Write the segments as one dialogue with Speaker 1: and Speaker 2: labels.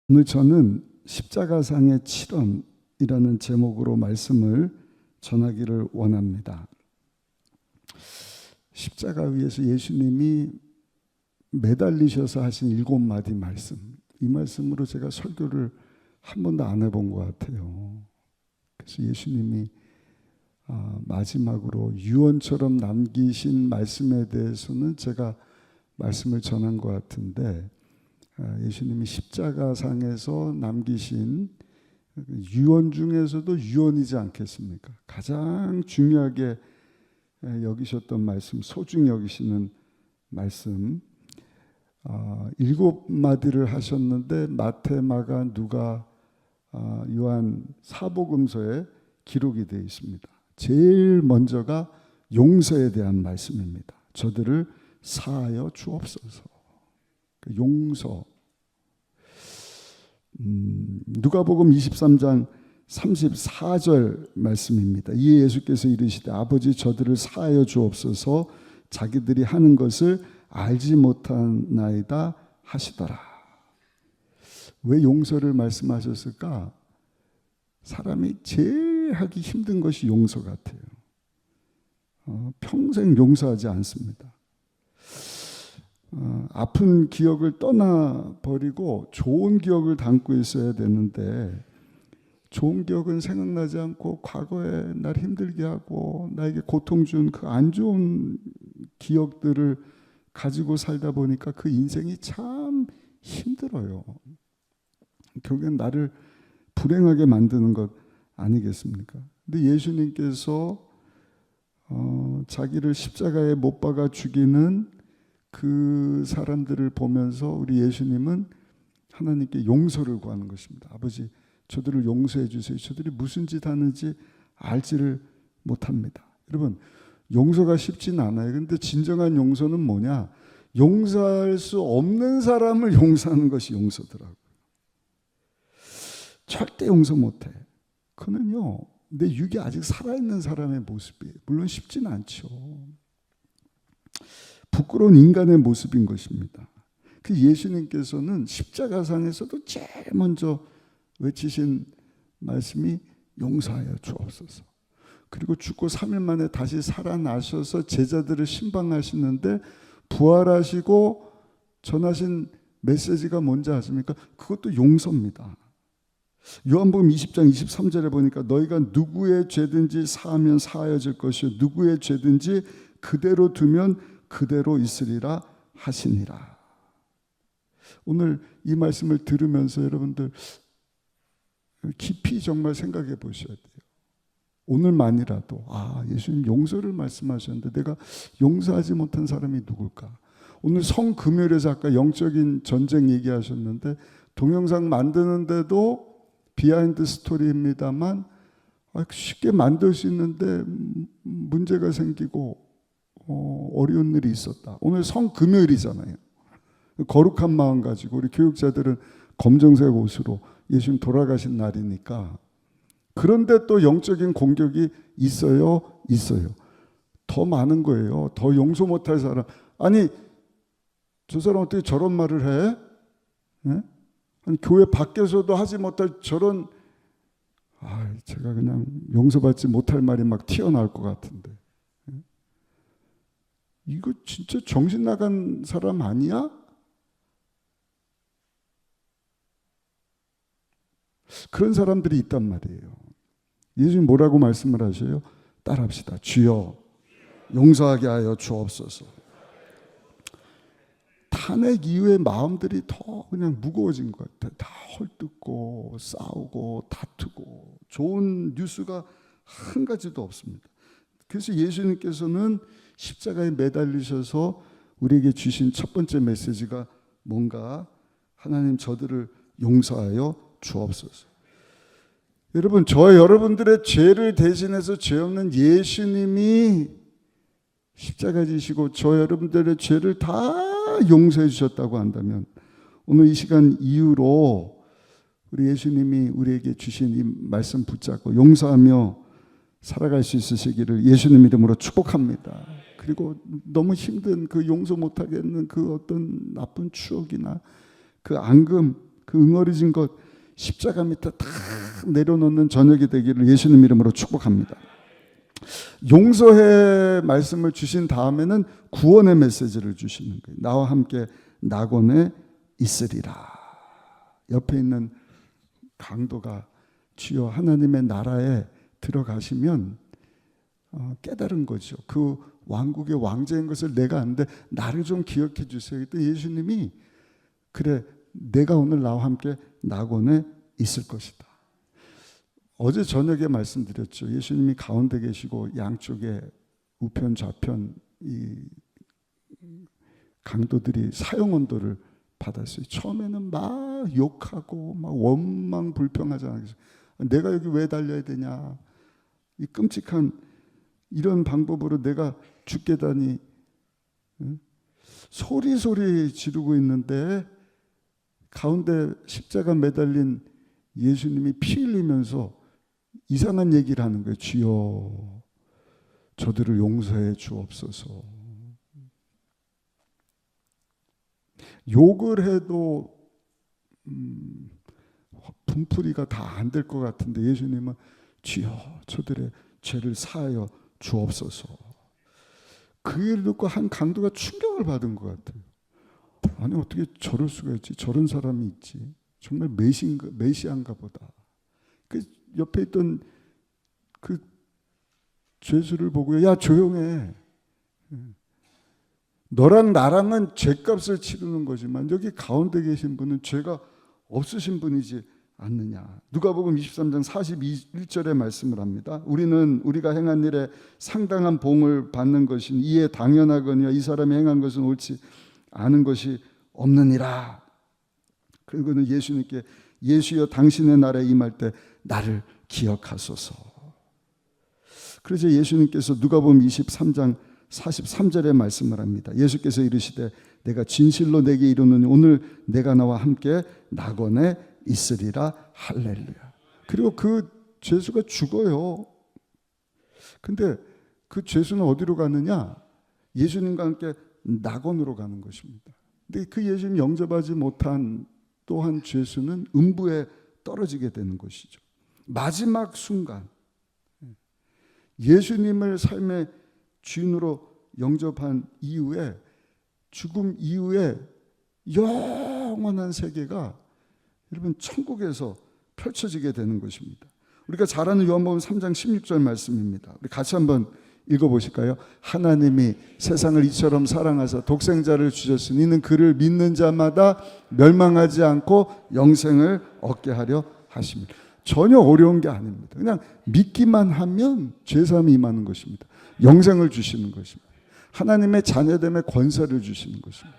Speaker 1: 오늘 저는 십자가상의 7원이라는 제목으로 말씀을 전하기를 원합니다. 십자가 위에서 예수님이 매달리셔서 하신 7마디 말씀, 이 말씀으로 제가 설교를 한 번도 안 해본 것 같아요. 그래서 예수님이 마지막으로 유언처럼 남기신 말씀에 대해서는 제가 말씀을 전한 것 같은데, 예수님이 십자가상에서 남기신 유언 중에서도 유언이지 않겠습니까? 가장 중요하게 여기셨던 말씀, 소중히 여기시는 말씀, 7마디를 하셨는데 마태, 마가, 누가, 요한 사복음서에 기록이 되어 있습니다. 제일 먼저가 용서에 대한 말씀입니다. 저들을 사하여 주옵소서. 용서. 누가복음 23장 34절 말씀입니다. 이에 예수께서 이르시되 아버지 저들을 사하여 주옵소서, 자기들이 하는 것을 알지 못하나이다 하시더라. 왜 용서를 말씀하셨을까? 사람이 제일 하기 힘든 것이 용서 같아요. 평생 용서하지 않습니다. 아픈 기억을 떠나버리고 좋은 기억을 담고 있어야 되는데, 좋은 기억은 생각나지 않고 과거에 날 힘들게 하고 나에게 고통 준 그 안 좋은 기억들을 가지고 살다 보니까 그 인생이 참 힘들어요. 결국엔 나를 불행하게 만드는 것 아니겠습니까? 근데 예수님께서 자기를 십자가에 못 박아 죽이는 그 사람들을 보면서 우리 예수님은 하나님께 용서를 구하는 것입니다. 아버지 저들을 용서해 주세요. 저들이 무슨 짓 하는지 알지를 못합니다. 여러분, 용서가 쉽지는 않아요. 그런데 진정한 용서는 뭐냐? 용서할 수 없는 사람을 용서하는 것이 용서더라고요. 절대 용서 못해. 그는요, 내 육이 아직 살아있는 사람의 모습이에요. 물론 쉽지는 않죠. 부끄러운 인간의 모습인 것입니다. 그 예수님께서는 십자가상에서도 제일 먼저 외치신 말씀이 용서하여 주옵소서. 그리고 죽고 3일 만에 다시 살아나셔서 제자들을 신방하시는데 부활하시고 전하신 메시지가 뭔지 아십니까? 그것도 용서입니다. 요한복음 20장 23절에 보니까 너희가 누구의 죄든지 사하면 사하여질 것이요 누구의 죄든지 그대로 두면 그대로 있으리라 하시니라. 오늘 이 말씀을 들으면서 여러분들 깊이 정말 생각해 보셔야 돼요. 오늘만이라도 예수님 용서를 말씀하셨는데 내가 용서하지 못한 사람이 누굴까? 오늘 성금요일에서 아까 영적인 전쟁 얘기하셨는데 동영상 만드는데도 비하인드 스토리입니다만 쉽게 만들 수 있는데 문제가 생기고 어려운 일이 있었다. 오늘 성금요일이잖아요. 거룩한 마음 가지고 우리 교육자들은 검정색 옷으로 예수님 돌아가신 날이니까. 그런데 또 영적인 공격이 있어요. 더 많은 거예요. 더 용서 못할 사람. 아니 저 사람 어떻게 저런 말을 해? 네? 아니 교회 밖에서도 하지 못할 저런, 제가 그냥 용서받지 못할 말이 막 튀어나올 것 같은데. 이거 진짜 정신 나간 사람 아니야? 그런 사람들이 있단 말이에요. 예수님 뭐라고 말씀을 하셔요? 따라합시다. 주여 용서하게 하여 주옵소서. 탄핵 이후에 마음들이 더 그냥 무거워진 것 같아요. 다 헐뜯고 싸우고 다투고 좋은 뉴스가 한 가지도 없습니다. 그래서 예수님께서는 십자가에 매달리셔서 우리에게 주신 첫 번째 메시지가 뭔가? 하나님 저들을 용서하여 주옵소서. 여러분, 여러분들의 죄를 대신해서 죄 없는 예수님이 십자가 지시고 여러분들의 죄를 다 용서해 주셨다고 한다면 오늘 이 시간 이후로 우리 예수님이 우리에게 주신 이 말씀 붙잡고 용서하며 살아갈 수 있으시기를 예수님 이름으로 축복합니다. 그리고 너무 힘든 그 용서 못하겠는 그 어떤 나쁜 추억이나 그 앙금, 그 응어리진 것 십자가 밑에 다 내려놓는 저녁이 되기를 예수님 이름으로 축복합니다. 용서의 말씀을 주신 다음에는 구원의 메시지를 주시는 거예요. 나와 함께 낙원에 있으리라. 옆에 있는 강도가 주여 하나님의 나라에 들어가시면 깨달은 거죠. 그 왕국의 왕자인 것을 내가 아는데 나를 좀 기억해 주세요. 그때 예수님이 그래 내가 오늘 나와 함께 낙원에 있을 것이다. 어제 저녁에 말씀드렸죠. 예수님이 가운데 계시고 양쪽에 우편 좌편 이 강도들이 사형 언도를 받았어요. 처음에는 막 욕하고 막 원망 불평하잖아요. 내가 여기 왜 달려야 되냐. 이 끔찍한 이런 방법으로 내가 죽겠다니. 소리 지르고 있는데 가운데 십자가 매달린 예수님이 피 흘리면서 이상한 얘기를 하는 거예요. 주여 저들을 용서해 주옵소서. 욕을 해도 분풀이가 다 안 될 것 같은데 예수님은 주여 저들의 죄를 사하여 주옵소서. 그 얘기를 듣고 한 강도가 충격을 받은 것 같아요. 아니 어떻게 저럴 수가 있지? 저런 사람이 있지? 정말 메시아인가 보다. 그 옆에 있던 그 죄수를 보고 야 조용해. 너랑 나랑은 죄값을 치르는 거지만 여기 가운데 계신 분은 죄가 없으신 분이지 않느냐. 누가복음 23장 41절의 말씀을 합니다. 우리가 행한 일에 상당한 봉을 받는 것인 이에 당연하거니와 이 사람이 행한 것은 옳지 않은 것이 없느니라. 그리고는 예수님께 예수여 당신의 나라에 임할 때 나를 기억하소서. 그래서 예수님께서 누가복음 23장 43절에 말씀을 합니다. 예수께서 이르시되 내가 진실로 내게 이르노니 오늘 내가 나와 함께 낙원에 있으리라. 할렐루야. 그리고 그 죄수가 죽어요. 근데 그 죄수는 어디로 가느냐? 예수님과 함께 낙원으로 가는 것입니다. 근데 그 예수님 영접하지 못한 또 한 죄수는 음부에 떨어지게 되는 것이죠. 마지막 순간 예수님을 삶의 주인으로 영접한 이후에 죽음 이후에 영원한 세계가 여러분 천국에서 펼쳐지게 되는 것입니다. 우리가 잘 아는 요한복음 3장 16절 말씀입니다. 우리 같이 한번 읽어보실까요? 하나님이 세상을 이처럼 사랑하사 독생자를 주셨으니 이는 그를 믿는 자마다 멸망하지 않고 영생을 얻게 하려 하십니다. 전혀 어려운 게 아닙니다. 그냥 믿기만 하면 죄사함이 임하는 것입니다. 영생을 주시는 것입니다. 하나님의 자녀됨의 권세를 주시는 것입니다.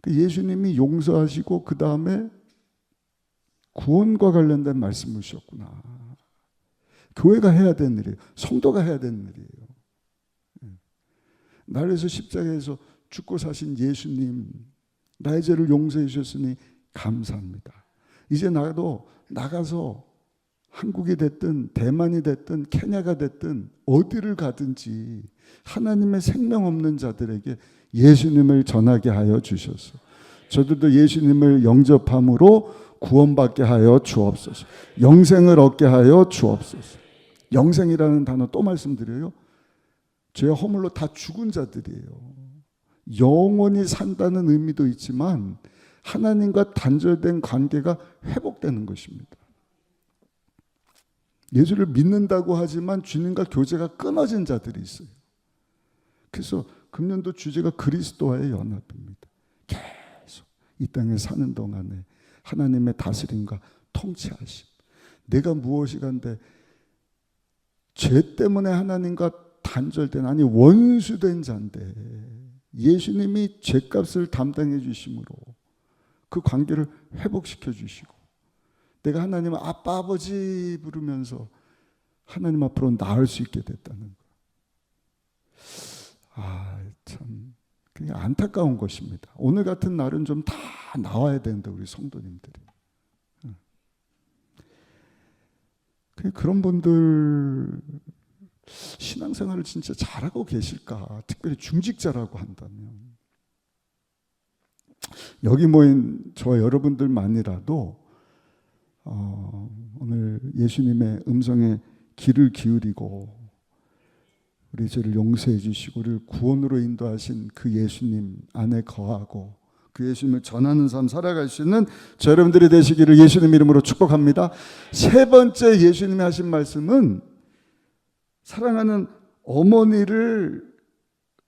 Speaker 1: 예수님이 용서하시고 그 다음에 구원과 관련된 말씀을 주셨구나. 교회가 해야 되는 일이에요. 성도가 해야 되는 일이에요. 나를 위해서 십자가에서 죽고 사신 예수님, 나의 죄를 용서해 주셨으니 감사합니다. 이제 나도 나가서 한국이 됐든 대만이 됐든 케냐가 됐든 어디를 가든지 하나님의 생명 없는 자들에게 예수님을 전하게 하여 주셔서 저들도 예수님을 영접함으로 구원받게 하여 주옵소서. 영생을 얻게 하여 주옵소서. 영생이라는 단어 또 말씀드려요. 죄 허물로 다 죽은 자들이에요. 영원히 산다는 의미도 있지만 하나님과 단절된 관계가 회복되는 것입니다. 예수를 믿는다고 하지만 주님과 교제가 끊어진 자들이 있어요. 그래서 금년도 주제가 그리스도와의 연합입니다. 계속 이 땅에 사는 동안에 하나님의 다스림과 통치하심. 내가 무엇이간데 죄 때문에 하나님과 단절된 아니 원수된 자인데 예수님이 죄값을 담당해 주심으로 그 관계를 회복시켜 주시고 내가 하나님을 아빠 아버지 부르면서 하나님 앞으로 나을 수 있게 됐다는 거. 참 그게 안타까운 것입니다. 오늘 같은 날은 좀 다 나와야 되는데 우리 성도님들이. 그런 분들 신앙생활을 진짜 잘하고 계실까? 특별히 중직자라고 한다면 여기 모인 저와 여러분들만이라도 오늘 예수님의 음성에 귀를 기울이고 우리 죄를 용서해 주시고 우리를 구원으로 인도하신 그 예수님 안에 거하고 그 예수님을 전하는 삶 살아갈 수 있는 저 여러분들이 되시기를 예수님 이름으로 축복합니다. 세 번째 예수님이 하신 말씀은 사랑하는 어머니를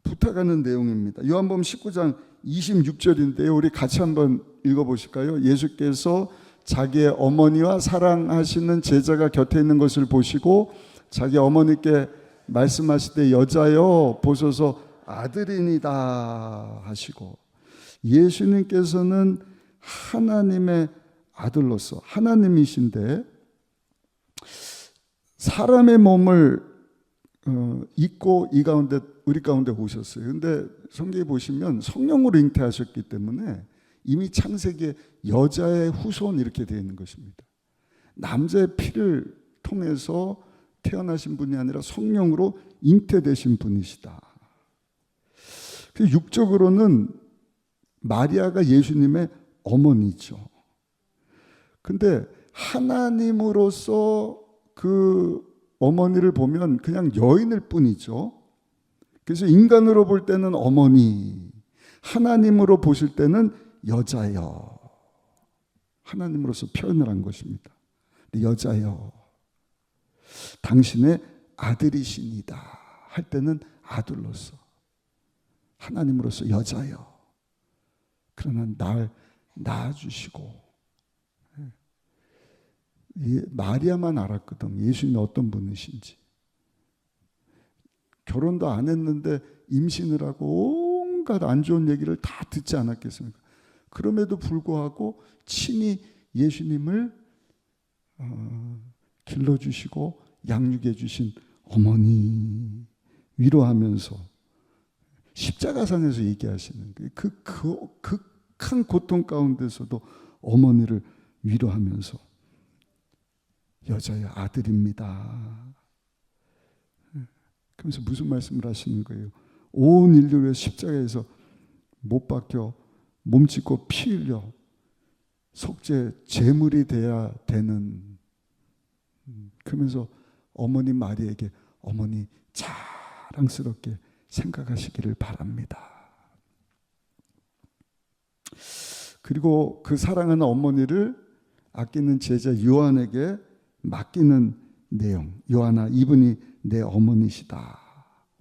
Speaker 1: 부탁하는 내용입니다. 요한복음 19장 26절인데요. 우리 같이 한번 읽어보실까요? 예수께서 자기의 어머니와 사랑하시는 제자가 곁에 있는 것을 보시고 자기 어머니께 말씀하시되 여자여 보소서 아들이니다 하시고, 예수님께서는 하나님의 아들로서 하나님이신데 사람의 몸을 입고 이 가운데 우리 가운데 오셨어요. 근데 성경에 보시면 성령으로 잉태하셨기 때문에 이미 창세기에 여자의 후손 이렇게 되어 있는 것입니다. 남자의 피를 통해서 태어나신 분이 아니라 성령으로 잉태되신 분이시다. 육적으로는 마리아가 예수님의 어머니죠. 근데 하나님으로서 그 어머니를 보면 그냥 여인일 뿐이죠. 그래서 인간으로 볼 때는 어머니, 하나님으로 보실 때는 여자여. 하나님으로서 표현을 한 것입니다. 여자여, 당신의 아들이시니다 할 때는 아들로서, 하나님으로서 여자여, 그러나 날 낳아주시고. 마리아만 알았거든, 예수님이 어떤 분이신지. 결혼도 안 했는데 임신을 하고 온갖 안 좋은 얘기를 다 듣지 않았겠습니까? 그럼에도 불구하고 친히 예수님을 길러주시고 양육해 주신 어머니 위로하면서 십자가상에서 얘기하시는 그 극한 고통 가운데서도 어머니를 위로하면서 여자의 아들입니다. 그러면서 무슨 말씀을 하시는 거예요? 온 인류를 십자가에서 못 박혀 몸짓고 피 흘려 속죄 제물이 돼야 되는, 그러면서 어머니 마리에게 어머니 자랑스럽게 생각하시기를 바랍니다. 그리고 그 사랑하는 어머니를 아끼는 제자 요한에게 맡기는 내용. 요한아, 이분이 내 어머니시다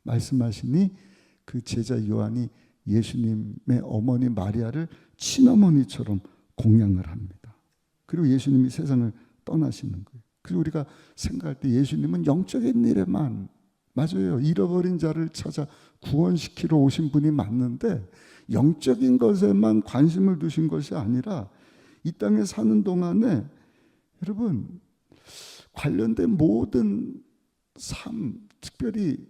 Speaker 1: 말씀하시니 그 제자 요한이 예수님의 어머니 마리아를 친어머니처럼 공양을 합니다. 그리고 예수님이 세상을 떠나시는 거예요. 그리고 우리가 생각할 때 예수님은 영적인 일에만, 맞아요, 잃어버린 자를 찾아 구원시키러 오신 분이 맞는데 영적인 것에만 관심을 두신 것이 아니라 이 땅에 사는 동안에 여러분 관련된 모든 삶, 특별히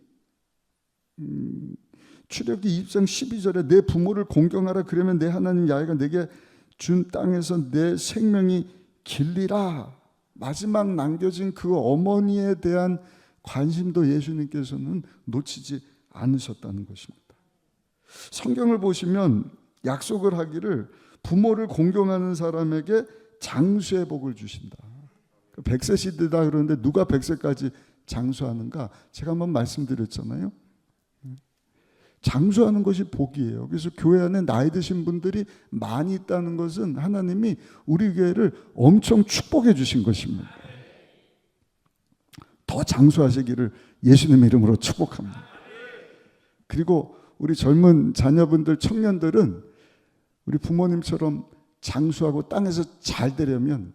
Speaker 1: 출애굽기 20장 12절에 내 부모를 공경하라, 그러면 내 하나님 야훼가 내게 준 땅에서 내 생명이 길리라, 마지막 남겨진 그 어머니에 대한 관심도 예수님께서는 놓치지 않으셨다는 것입니다. 성경을 보시면 약속을 하기를 부모를 공경하는 사람에게 장수의 복을 주신다. 100세 시대다 그러는데 누가 100세까지 장수하는가? 제가 한번 말씀드렸잖아요. 장수하는 것이 복이에요. 그래서 교회 안에 나이 드신 분들이 많이 있다는 것은 하나님이 우리 교회를 엄청 축복해 주신 것입니다. 더 장수하시기를 예수님의 이름으로 축복합니다. 그리고 우리 젊은 자녀분들, 청년들은 우리 부모님처럼 장수하고 땅에서 잘 되려면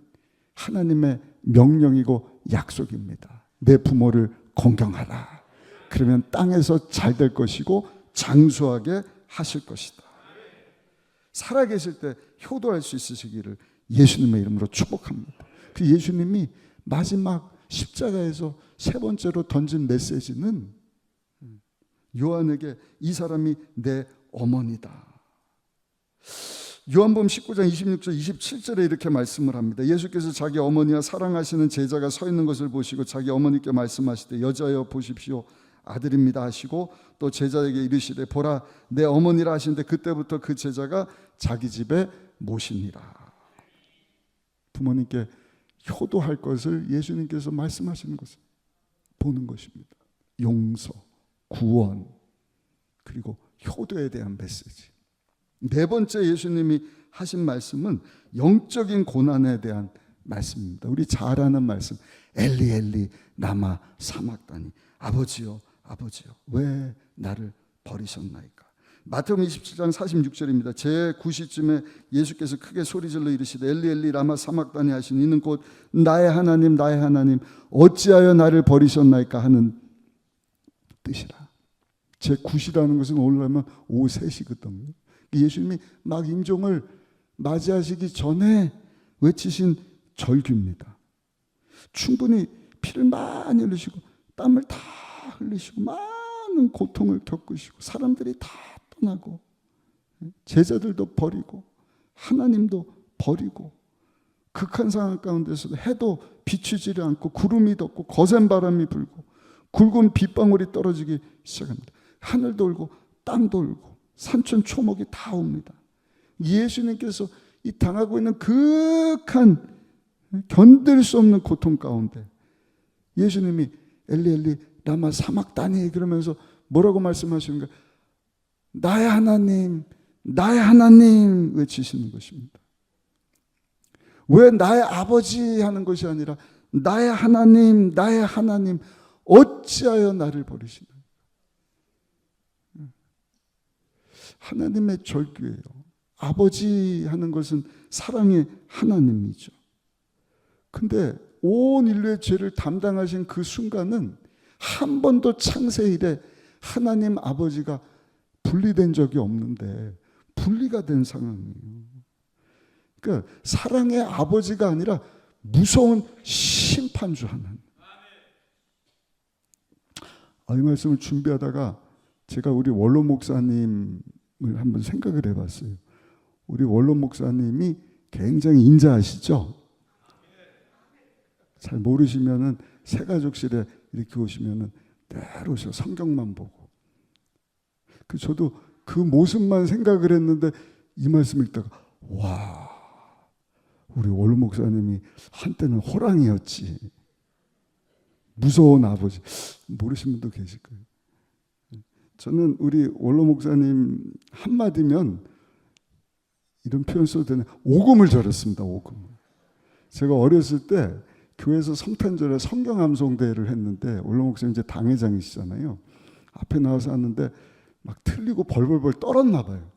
Speaker 1: 하나님의 명령이고 약속입니다. 내 부모를 공경하라. 그러면 땅에서 잘 될 것이고 장수하게 하실 것이다. 살아계실 때 효도할 수 있으시기를 예수님의 이름으로 축복합니다. 그 예수님이 마지막 십자가에서 세 번째로 던진 메시지는 요한에게 이 사람이 내 어머니다. 요한복음 19장 26절 27절에 이렇게 말씀을 합니다. 예수께서 자기 어머니와 사랑하시는 제자가 서 있는 것을 보시고 자기 어머니께 말씀하시되 여자여 보십시오 아들입니다 하시고 또 제자에게 이르시되 보라 내 어머니라 하시는데 그때부터 그 제자가 자기 집에 모시니라. 부모님께 효도할 것을 예수님께서 말씀하시는 것을 보는 것입니다. 용서, 구원, 그리고 효도에 대한 메시지. 네 번째 예수님이 하신 말씀은 영적인 고난에 대한 말씀입니다. 우리 잘 아는 말씀, 엘리 엘리 라마 사막다니, 아버지요 아버지요 왜 나를 버리셨나이까. 마태복음 27장 46절입니다. 제9시쯤에 예수께서 크게 소리질러 이르시되 엘리 엘리 라마 사막다니 하신 이는 곧 나의 하나님 나의 하나님 어찌하여 나를 버리셨나이까 하는 뜻이라. 제9시라는 것은 오늘날면 오후 3시거든요. 예수님이 막 임종을 맞이하시기 전에 외치신 절규입니다. 충분히 피를 많이 흘리시고 땀을 다 흘리시고 많은 고통을 겪으시고 사람들이 다 떠나고 제자들도 버리고 하나님도 버리고 극한 상황 가운데서도 해도 비추지를 않고 구름이 덮고 거센 바람이 불고 굵은 빗방울이 떨어지기 시작합니다. 하늘도 울고 땅도 울고 산천 초목이 다 옵니다. 예수님께서 이 당하고 있는 극한 견딜 수 없는 고통 가운데 예수님이 엘리 엘리 라마 사막다니 그러면서 뭐라고 말씀하시는가? 나의 하나님 나의 하나님 외치시는 것입니다. 왜 나의 아버지 하는 것이 아니라 나의 하나님 나의 하나님 어찌하여 나를 버리시나. 하나님의 절규예요. 아버지 하는 것은 사랑의 하나님이죠. 근데 온 인류의 죄를 담당하신 그 순간은 한 번도 창세 이래 하나님 아버지가 분리된 적이 없는데 분리가 된 상황이에요. 그러니까 사랑의 아버지가 아니라 무서운 심판주 하나님. 이 말씀을 준비하다가 제가 우리 원로 목사님을 한번 생각을 해봤어요. 우리 원로 목사님이 굉장히 인자하시죠? 잘 모르시면은 새가족실에 이렇게 오시면은 늘 오셔 성경만 보고. 저도 그 모습만 생각을 했는데 이 말씀 읽다가 와, 우리 원로 목사님이 한때는 호랑이였지. 무서운 아버지. 모르시는 분도 계실 거예요. 저는 우리 원로 목사님 한마디면 이런 표현 써도 되나? 오금을 절였습니다. 오금. 제가 어렸을 때 교회에서 성탄절에 성경 암송대회를 했는데 원로 목사님 이제 당회장이시잖아요. 앞에 나와서 하는데 막 틀리고 벌벌벌 떨었나 봐요.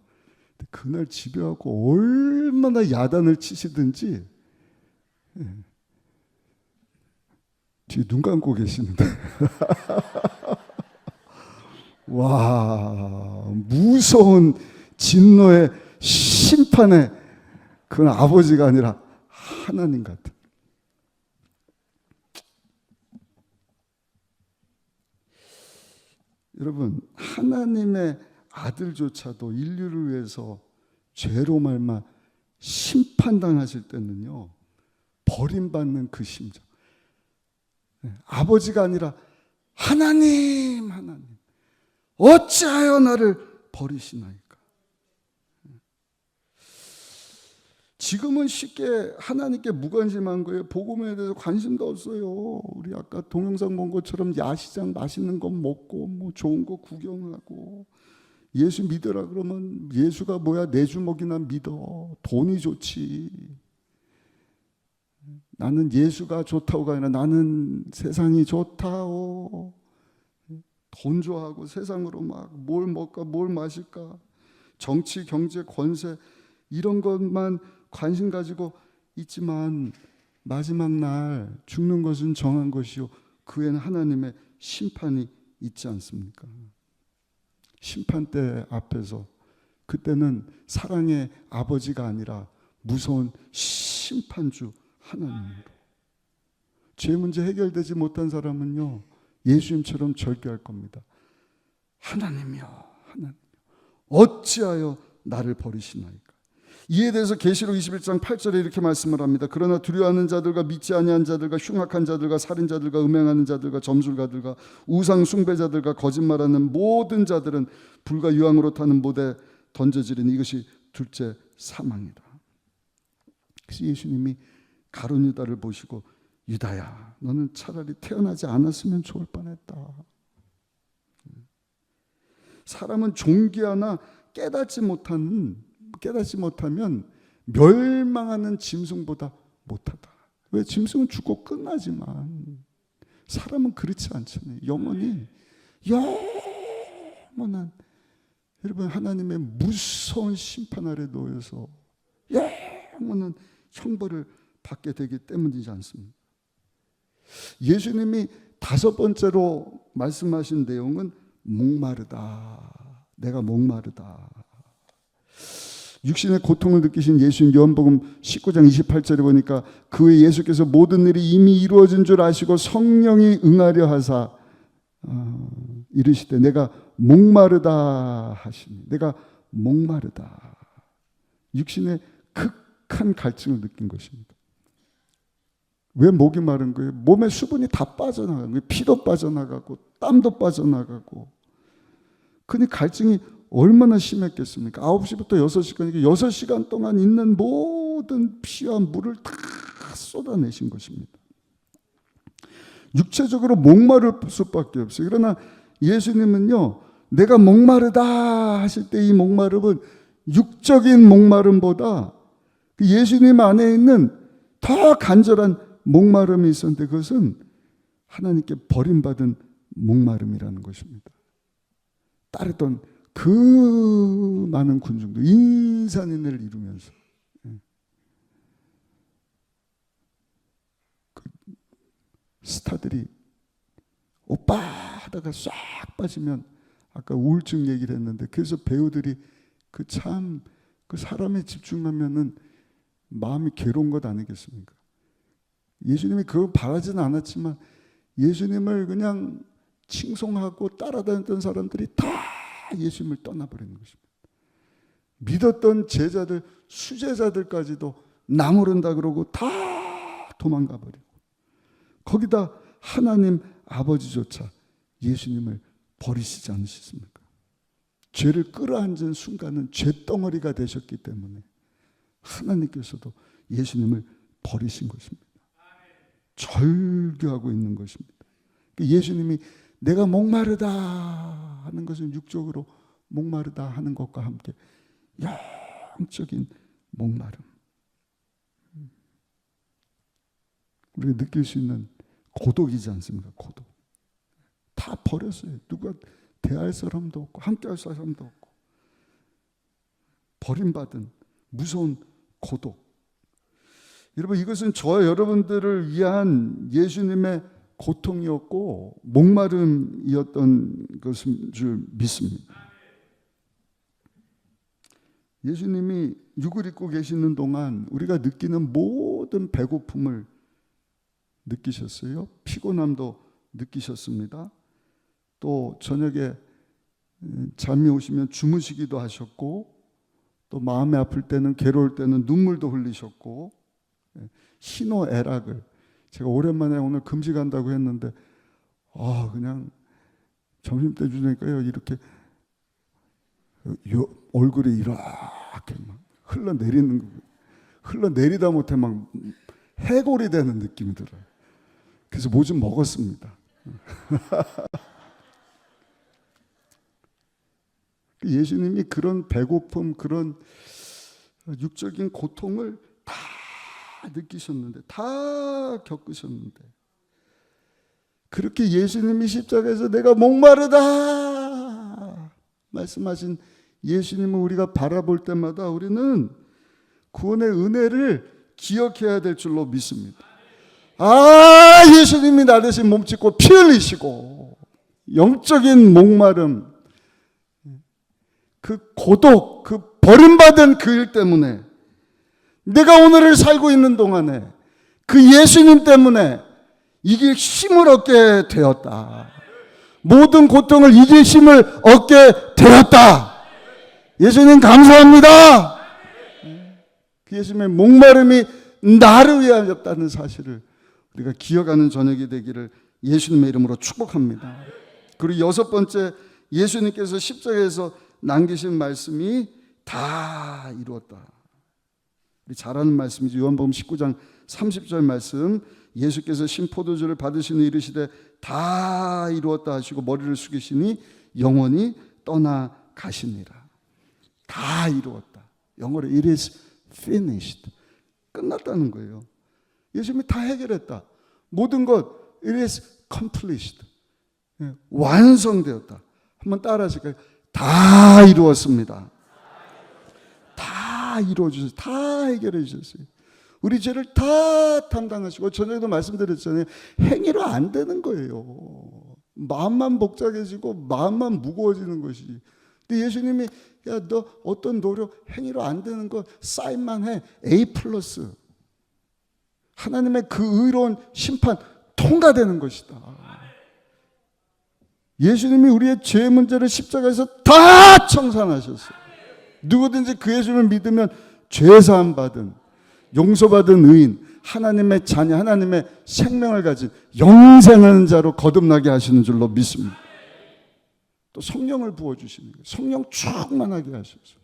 Speaker 1: 근데 그날 집에 와서 얼마나 야단을 치시든지 뒤에 눈 감고 계시는데 와, 무서운 진노의 심판의 그건 아버지가 아니라 하나님 같은. 여러분, 하나님의 아들조차도 인류를 위해서 죄로 말마 심판당하실 때는요, 버림받는 그 심정. 아버지가 아니라 하나님, 하나님, 어찌하여 나를 버리시나이까. 지금은 쉽게 하나님께 무관심한 거예요. 복음에 대해서 관심도 없어요. 우리 아까 동영상 본 것처럼 야시장 맛있는 거 먹고 뭐 좋은 거 구경하고 예수 믿으라 그러면 예수가 뭐야 내 주먹이나 믿어. 돈이 좋지. 나는 예수가 좋다고가 아니라 나는 세상이 좋다오. 돈 좋아하고 세상으로 막 뭘 먹을까 뭘 마실까 정치 경제 권세 이런 것만 관심 가지고 있지만 마지막 날 죽는 것은 정한 것이요 그에는 하나님의 심판이 있지 않습니까? 심판대 앞에서 그때는 사랑의 아버지가 아니라 무서운 심판주 하나님으로 죄 문제 해결되지 못한 사람은요 예수님처럼 절규할 겁니다. 하나님이여 하나님 어찌하여 나를 버리시나이까. 이에 대해서 계시록 21장 8절에 이렇게 말씀을 합니다. 그러나 두려워하는 자들과 믿지 아니한 자들과 흉악한 자들과 살인자들과 음행하는 자들과 점술가들과 우상 숭배자들과 거짓말하는 모든 자들은 불과 유황으로 타는 못에 던져지리니 이것이 둘째 사망이다. 그래서 예수님이 가룟 유다를 보시고 유다야, 너는 차라리 태어나지 않았으면 좋을 뻔했다. 사람은 종기 하나 깨닫지 못하면 멸망하는 짐승보다 못하다. 왜? 짐승은 죽고 끝나지만 사람은 그렇지 않잖아요. 영원한 여러분 하나님의 무서운 심판 아래 놓여서 영원한 형벌을 받게 되기 때문이지 않습니까? 예수님이 5번째로 말씀하신 내용은 목마르다. 내가 목마르다. 육신의 고통을 느끼신 예수님, 요한복음 19장 28절에 보니까 그 후에 예수께서 모든 일이 이미 이루어진 줄 아시고 성령이 응하려 하사 이르시되 내가 목마르다 하시니, 내가 목마르다. 육신의 극한 갈증을 느낀 것입니다. 왜 목이 마른 거예요? 몸에 수분이 다 빠져나가는 거예요. 피도 빠져나가고 땀도 빠져나가고. 그니 갈증이 얼마나 심했겠습니까? 9시부터 6시까지 6시간 동안 있는 모든 피와 물을 다 쏟아내신 것입니다. 육체적으로 목마를 수밖에 없어요. 그러나 예수님은요, 내가 목마르다 하실 때 이 목마름은 육적인 목마름보다 그 예수님 안에 있는 더 간절한 목마름이 있었는데, 그것은 하나님께 버림받은 목마름이라는 것입니다. 따르던 그 많은 군중들, 인산인해를 이루면서 그 스타들이 오빠 하다가 싹 빠지면, 아까 우울증 얘기를 했는데, 그래서 배우들이 그 사람에 집중하면은 마음이 괴로운 것 아니겠습니까? 예수님이 그걸 바라지는 않았지만 예수님을 그냥 칭송하고 따라다녔던 사람들이 다 예수님을 떠나버리는 것입니다. 믿었던 제자들, 수제자들까지도 나무른다 그러고 다 도망가 버리고, 거기다 하나님 아버지조차 예수님을 버리시지 않으셨습니까? 죄를 끌어안은 순간은 죄덩어리가 되셨기 때문에 하나님께서도 예수님을 버리신 것입니다. 절규하고 있는 것입니다. 예수님이 내가 목마르다 하는 것은 육적으로 목마르다 하는 것과 함께 영적인 목마름, 우리가 느낄 수 있는 고독이지 않습니까? 고독. 다 버렸어요. 누가 대할 사람도 없고 함께 할 사람도 없고, 버림받은 무서운 고독. 여러분, 이것은 저와 여러분들을 위한 예수님의 고통이었고 목마름이었던 것인 줄 믿습니다. 예수님이 육을 입고 계시는 동안 우리가 느끼는 모든 배고픔을 느끼셨어요. 피곤함도 느끼셨습니다. 또 저녁에 잠이 오시면 주무시기도 하셨고, 또 마음이 아플 때는, 괴로울 때는 눈물도 흘리셨고, 희노애락을, 제가 오랜만에 오늘 금식 한다고 했는데 그냥 점심때 주니까요, 이렇게 얼굴이 이렇게 막 흘러내리다 못해 막 해골이 되는 느낌이 들어요. 그래서 뭐 좀 먹었습니다. 예수님이 그런 배고픔, 그런 육적인 고통을 다 느끼셨는데, 다 겪으셨는데, 그렇게 예수님이 십자가에서 내가 목마르다 말씀하신 예수님을 우리가 바라볼 때마다 우리는 구원의 은혜를 기억해야 될 줄로 믿습니다. 예수님이 나 대신 몸짓고 피 흘리시고 영적인 목마름, 그 고독, 그 버림받은 그 일 때문에, 내가 오늘을 살고 있는 동안에 그 예수님 때문에 이길 힘을 얻게 되었다. 모든 고통을 이길 힘을 얻게 되었다. 예수님 감사합니다. 그 예수님의 목마름이 나를 위하였다는 사실을 우리가 기억하는 저녁이 되기를 예수님의 이름으로 축복합니다. 그리고 6번째, 예수님께서 십자가에서 남기신 말씀이 다 이루었다. 우리 잘 아는 말씀이죠. 요한복음 19장 30절 말씀. 예수께서 신포도주를 받으시니 이르시되 다 이루었다 하시고 머리를 숙이시니 영원히 떠나가시니라. 다 이루었다. 영어로 it is finished. 끝났다는 거예요. 예수님이 다 해결했다. 모든 것 it is accomplished. 완성되었다. 한번 따라 하실까요? 다 이루었습니다. 다 이루어주셨어요. 다 해결해 주셨어요. 우리 죄를 다 담당하시고, 저녁에도 말씀드렸잖아요. 행위로 안 되는 거예요. 마음만 복잡해지고 마음만 무거워지는 것이지. 근데 예수님이 야, 너 어떤 노력 행위로 안 되는 거 사인만 해. A+. 하나님의 그 의로운 심판 통과되는 것이다. 예수님이 우리의 죄 문제를 십자가에서 다 청산하셨어요. 누구든지 그 예수님을 믿으면 죄사함 받은, 용서받은 의인, 하나님의 자녀, 하나님의 생명을 가진 영생하는 자로 거듭나게 하시는 줄로 믿습니다. 또 성령을 부어주시는 거예요. 성령 충만하게 하셔서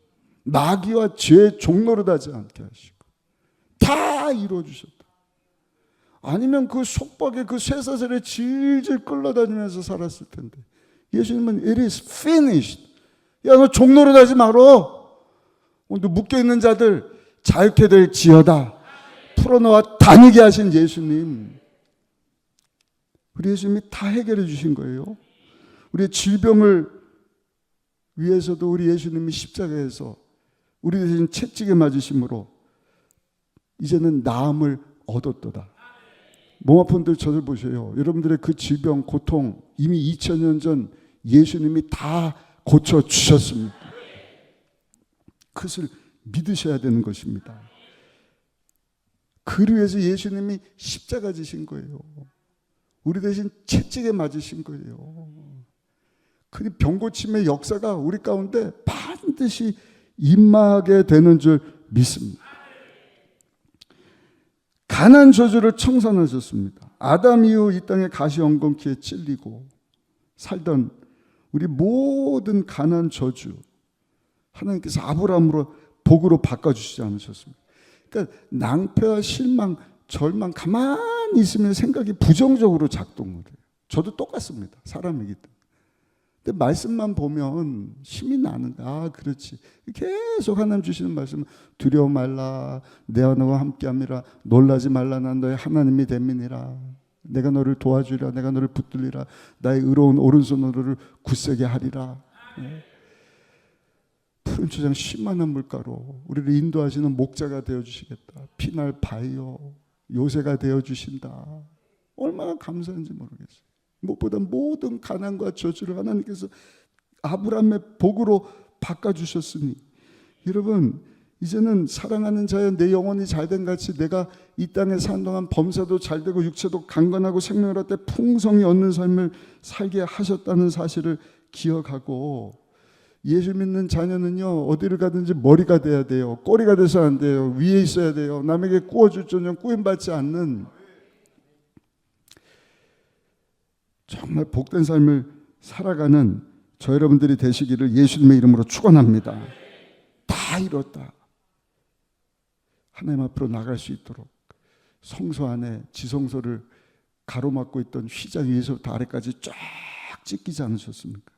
Speaker 1: 마귀와 죄의 종노릇 하지 않게 하시고 다 이루어주셨다. 아니면 그 속박에 그 쇠사슬에 질질 끌려다니면서 살았을 텐데, 예수님은 it is finished. 야, 너 종노릇 하지 말어. 오늘 묶여있는 자들 자유케 될지어다. 풀어놓아 다니게 하신 예수님. 우리 예수님이 다 해결해 주신 거예요. 우리의 질병을 위해서도 우리 예수님이 십자가에서 우리 대신 채찍에 맞으심으로 이제는 나음을 얻었도다. 몸 아픈 분들 저를 보세요. 여러분들의 그 질병, 고통 이미 2000년 전 예수님이 다 고쳐주셨습니다. 그것을 믿으셔야 되는 것입니다. 그를 위해서 예수님이 십자가 지신 거예요. 우리 대신 채찍에 맞으신 거예요. 그 병고침의 역사가 우리 가운데 반드시 임하게 되는 줄 믿습니다. 가난 저주를 청산하셨습니다. 아담 이후 이 땅에 가시엉겅퀴에 찔리고 살던 우리 모든 가난 저주 하나님께서 아브라함으로 복으로 바꿔주시지 않으셨습니까? 그러니까 낭패와 실망, 절망 가만히 있으면 생각이 부정적으로 작동을 해요. 저도 똑같습니다. 사람이기 때문에. 근데 말씀만 보면 힘이 나는 거야. 아, 그렇지. 계속 하나님 주시는 말씀은 두려워 말라. 내가 너와 함께함이라. 놀라지 말라. 난 너의 하나님이 됨이니라. 내가 너를 도와주리라. 내가 너를 붙들리라. 나의 의로운 오른손으로를 굳세게 하리라. 푸른 초장 쉴만한 물가로 우리를 인도하시는 목자가 되어주시겠다. 피날 바위요 요새가 되어주신다. 얼마나 감사한지 모르겠어요. 무엇보다 모든 가난과 저주를 하나님께서 아브라함의 복으로 바꿔주셨으니, 여러분 이제는 사랑하는 자여 내 영혼이 잘된 같이 내가 이 땅에 사는 동안 범사도 잘되고 육체도 강건하고 생명을 얻되 풍성히 얻는 삶을 살게 하셨다는 사실을 기억하고, 예수 믿는 자녀는요 어디를 가든지 머리가 돼야 돼요. 꼬리가 돼서 안 돼요. 위에 있어야 돼요. 남에게 구워줄 전혀 꾸임받지 않는 정말 복된 삶을 살아가는 저 여러분들이 되시기를 예수님의 이름으로 축원합니다. 다 이뤘다. 하나님 앞으로 나갈 수 있도록 성소 안에 지성소를 가로막고 있던 휘장 위에서부터 아래까지 쫙 찢기지 않으셨습니까?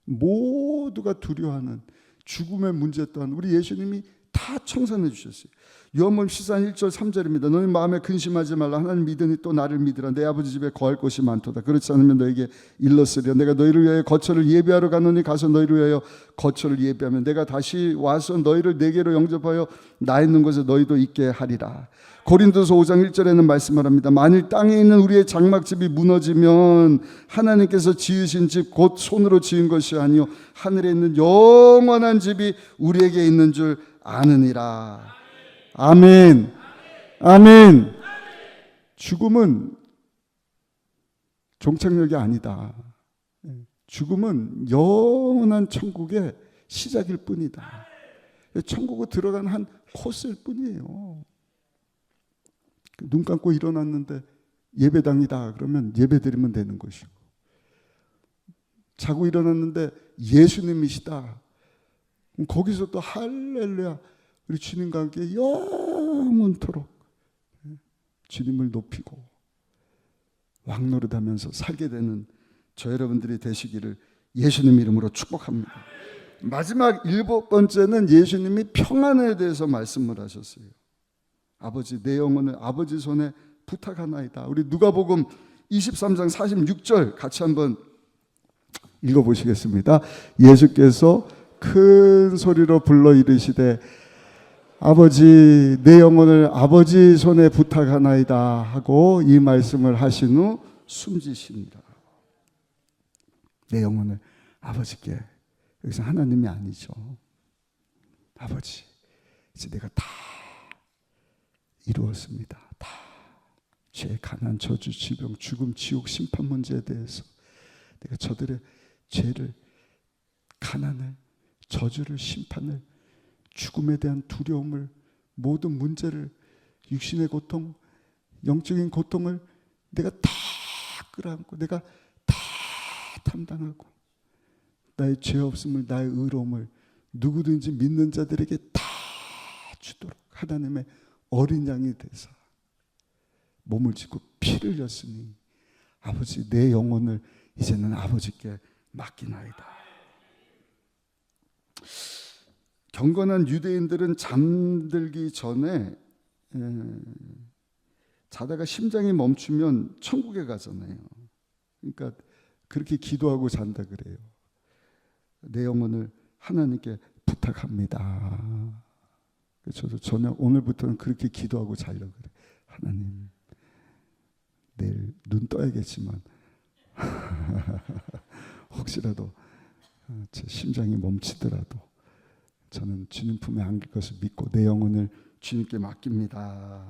Speaker 1: 모두가 두려워하는 죽음의 문제 또한 우리 예수님이 다 청산해 주셨어요. 요한복음 14장 1절 3절입니다. 너희 마음에 근심하지 말라. 하나님 믿으니 또 나를 믿으라. 내 아버지 집에 거할 곳이 많도다. 그렇지 않으면 너에게 일렀으리라. 내가 너희를 위하여 거처를 예비하러 가노니 가서 너희를 위하여 거처를 예비하면 내가 다시 와서 너희를 내게로 영접하여 나 있는 곳에 너희도 있게 하리라. 고린도서 5장 1절에는 말씀을 합니다. 만일 땅에 있는 우리의 장막집이 무너지면 하나님께서 지으신 집 곧 손으로 지은 것이 아니요 하늘에 있는 영원한 집이 우리에게 있는 줄 아느니라. 아멘. 아멘. 죽음은 종착역이 아니다. 죽음은 영원한 천국의 시작일 뿐이다. 천국에 들어간 한 코스일 뿐이에요. 눈 감고 일어났는데 예배당이다 그러면 예배드리면 되는 것이고, 자고 일어났는데 예수님이시다 거기서 또 할렐루야 우리 주님과 함께 영원토록 주님을 높이고 왕노릇하면서 살게 되는 저 여러분들이 되시기를 예수님 이름으로 축복합니다. 마지막 7번째는 예수님이 평안에 대해서 말씀을 하셨어요. 아버지, 내 영혼을 아버지 손에 부탁하나이다. 우리 누가복음 23장 46절 같이 한번 읽어보시겠습니다. 예수께서 큰 소리로 불러 이르시되 아버지, 내 영혼을 아버지 손에 부탁하나이다 하고 이 말씀을 하신 후 숨지십니다. 내 영혼을 아버지께, 여기서 하나님이 아니죠. 아버지, 이제 내가 다 이루었습니다. 다 죄, 가난, 저주, 질병, 죽음, 지옥, 심판 문제에 대해서 내가 저들의 죄를, 가난을, 저주를, 심판을, 죽음에 대한 두려움을, 모든 문제를, 육신의 고통, 영적인 고통을 내가 다 끌어안고 내가 다 담당하고 나의 죄 없음을, 나의 의로움을 누구든지 믿는 자들에게 다 주도록 하나님의 어린 양이 되사 몸을 짓고 피를 흘렸으니 아버지, 내 영혼을 이제는 아버지께 맡기나이다. 경건한 유대인들은 잠들기 전에 자다가 심장이 멈추면 천국에 가잖아요. 그러니까 그렇게 기도하고 잔다 그래요. 내 영혼을 하나님께 부탁합니다. 저도 저녁 오늘부터는 그렇게 기도하고 자려고 그래요. 하나님, 내일 눈 떠야겠지만 혹시라도 제 심장이 멈추더라도 저는 주님 품에 안길 것을 믿고 내 영혼을 주님께 맡깁니다.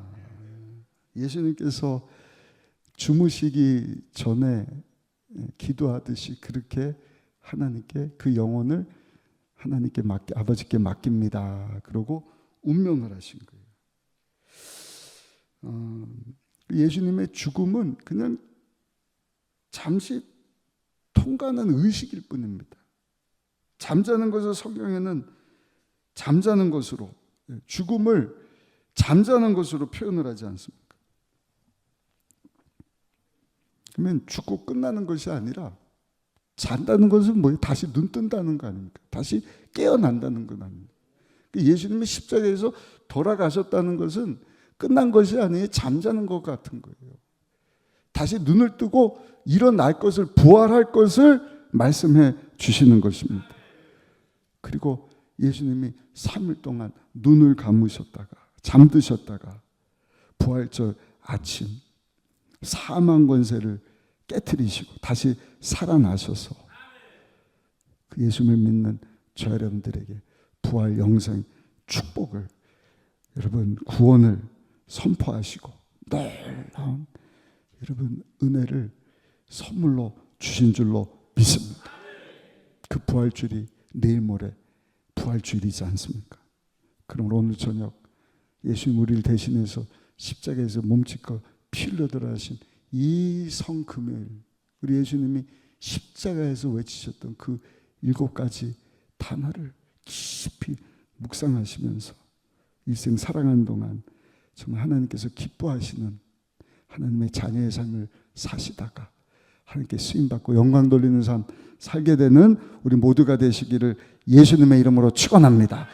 Speaker 1: 예수님께서 주무시기 전에 기도하듯이 그렇게 하나님께 그 영혼을 하나님께 아버지께 맡깁니다. 그러고 운명을 하신 거예요. 예수님의 죽음은 그냥 잠시 통과하는 의식일 뿐입니다. 잠자는 것을 성경에는 잠자는 것으로, 죽음을 잠자는 것으로 표현을 하지 않습니까? 그러면 죽고 끝나는 것이 아니라 잔다는 것은 뭐예요? 다시 눈 뜬다는 거 아닙니까? 다시 깨어난다는 건 아닙니까? 예수님이 십자가에서 돌아가셨다는 것은 끝난 것이 아니에요. 잠자는 것 같은 거예요. 다시 눈을 뜨고 일어날 것을, 부활할 것을 말씀해 주시는 것입니다. 그리고 예수님이 3일 동안 눈을 감으셨다가 잠드셨다가 부활절 아침 사망 권세를 깨트리시고 다시 살아나셔서 그 예수님을 믿는 저 여러분들에게 부활 영생 축복을, 여러분 구원을 선포하시고 놀라운 여러분 은혜를 선물로 주신 줄로 믿습니다. 그 부활주일이 내일 모레 부활주일이지 않습니까? 그러므로 오늘 저녁 예수님 우리를 대신해서 십자가에서 몸짓고 피 흘려 들어가신 이 성금요일, 우리 예수님이 십자가에서 외치셨던 그 7가지 단어를 깊이 묵상하시면서 일생 살아가는 동안 정말 하나님께서 기뻐하시는 하나님의 자녀의 삶을 사시다가 하나님께 쓰임받고 영광 돌리는 삶 살게 되는 우리 모두가 되시기를 예수님의 이름으로 축원합니다.